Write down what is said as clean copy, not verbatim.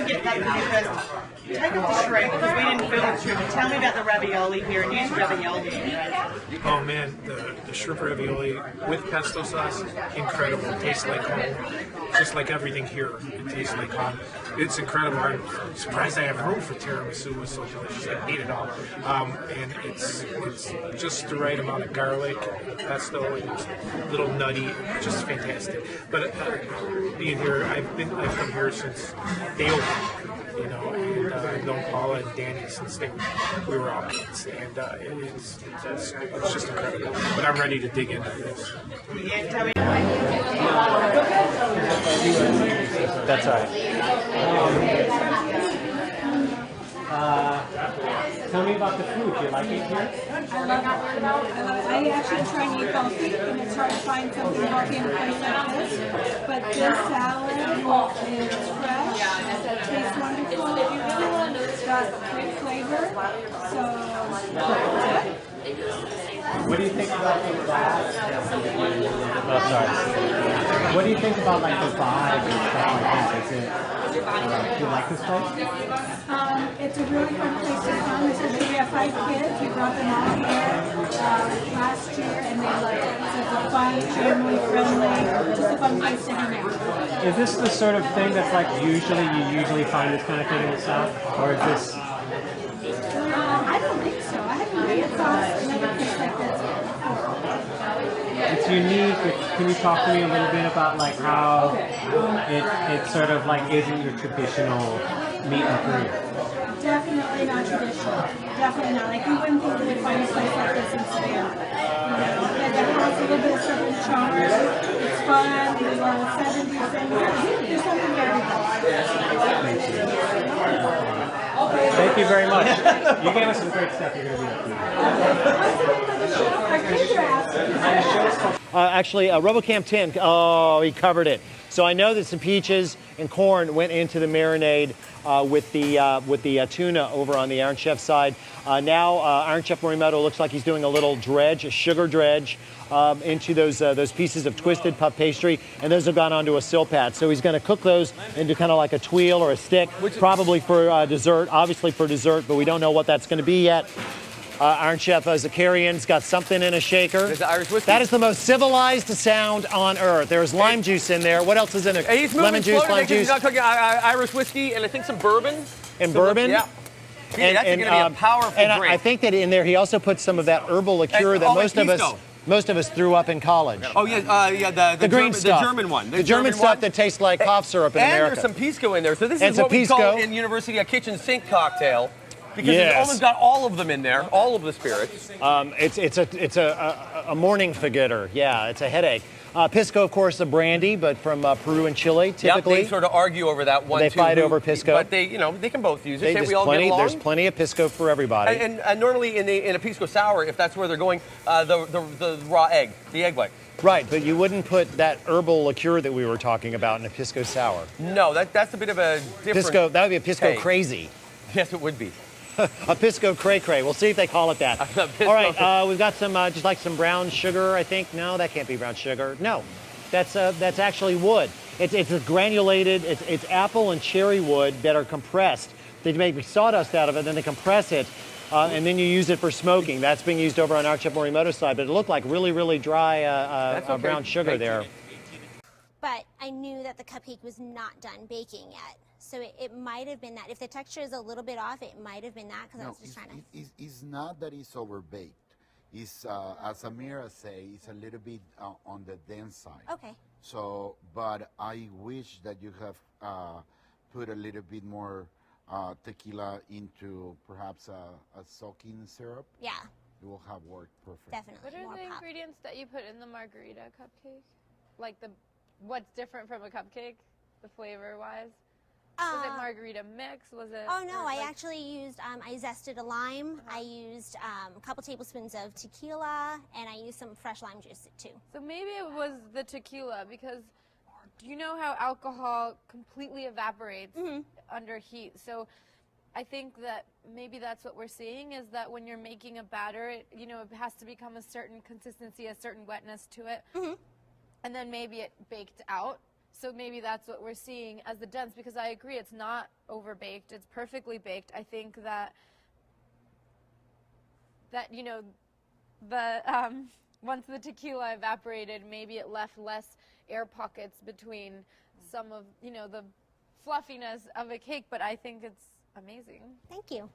we get back to you first, take us to shrimp because we didn't film shrimp. Tell me about the ravioli here and use ravioli. Oh man, the shrimp ravioli with pesto sauce, incredible. It tastes like home. Just like everything here, it tastes like home. It's incredible. I'm surprised I have room for tiramisu. It was so delicious. I ate it all. And it's just the right amount of garlic, pesto, and it's a little nutty, just fantastic. But being here, I've come here since they opened. You know, and I've known Paula and Danny since we were all kids, and it's just incredible. But I'm ready to dig into this. Yeah, tell me. That's all right. Tell me about the food. Do you like it here? I love it. I actually try and eat healthy, and it's hard to find something healthy in a place like this. But this salad is fresh, tastes wonderful. It's got great flavor. So, What do you think about the vibe? Oh, sorry. What do you think about like the vibe and stuff like that? Is it? Do you like this place? it's a really fun place to come. Especially we have 5 kids. We brought them all here last year, and they loved it. So it's a fun, family friendly, just a fun place to hang out. Is this the sort of thing that's like you usually find this kind of thing in the South, or is this? I don't think so. I haven't been across another place like this before. It's unique. Can you talk to me a little bit about like how it sort of like isn't your traditional meat and three? Definitely not traditional. Definitely not. Like you wouldn't think you would find a place like this in Savannah. It has a little bit of Southern charm. It's fun. There's a lot of 70s and there's something for everybody. Thank you very much. You gave us some great stuff. You're going to be up here. Actually, RoboCam Tim, he covered it. So I know that some peaches and corn went into the marinade with the tuna over on the Iron Chef side. Now Iron Chef Morimoto looks like he's doing a little dredge, a sugar dredge, into those pieces of twisted puff pastry, and those have gone onto a silpat. So he's going to cook those into kind of like a tuile or a stick, probably for dessert, obviously for dessert, but we don't know what that's going to be yet. Iron Chef Zakarian's got something in a shaker. There's the Irish whiskey. That is the most civilized sound on earth. There's lime juice in there. What else is in it? He's Lemon juice, lime juice. He's not talking Irish whiskey and I think some bourbon. And bourbon? Yeah. That's going to be a powerful and drink. I think that in there he also put some of that herbal liqueur that most of us threw up in college. Oh yeah, the green stuff. the German one. The German stuff that tastes like cough syrup in America. And there's some pisco in there. So this And is some what we call pisco. in university a kitchen sink cocktail. Because Yes. it's almost got all of them in there, all of the spirits. It's a morning forgetter. Yeah, it's a headache. Pisco, of course, a brandy, but from Peru and Chile, typically. Yep, they sort of argue over that one. They fight over Pisco. But they can both use it. We all get along. There's plenty of Pisco for everybody. And normally in a Pisco sour, if that's where they're going, the raw egg, the egg white. Right, but you wouldn't put that herbal liqueur that we were talking about in a Pisco sour. No, that's a bit of a different. Pisco, that would be a Pisco take. crazy. Yes, it would be. A Pisco cray-cray. We'll see if they call it that. All right, we've got some, just like some brown sugar, I think. No, that can't be brown sugar. No, that's actually wood. It's a granulated, it's apple and cherry wood that are compressed. They make sawdust out of it, then they compress it, and then you use it for smoking. That's being used over on our Chef Morimoto's side, but it looked like really, really dry brown sugar there. But I knew that the cupcake was not done baking yet. So it might have been that. If the texture is a little bit off, it might have been that because I was just trying to... It's not that it's overbaked. It's, as Amira say, it's a little bit on the dense side. Okay. So, but I wish that you have put a little bit more tequila into perhaps a soaking syrup. Yeah. It will have worked perfect. Definitely. What are the ingredients that you put in the margarita cupcake? Like what's different from a cupcake, the flavor-wise? Was it margarita mix? Was it? Oh no, I actually used. I zested a lime. I used a couple tablespoons of tequila, and I used some fresh lime juice too. So maybe it was the tequila because do you know how alcohol completely evaporates under heat? So I think that maybe that's what we're seeing is that when you're making a batter, it has to become a certain consistency, a certain wetness to it, and then maybe it baked out. So maybe that's what we're seeing as the dense, because I agree it's not overbaked, it's perfectly baked. I think that you know, once the tequila evaporated, maybe it left less air pockets between some of, you know, the fluffiness of a cake, but I think it's amazing. Thank you.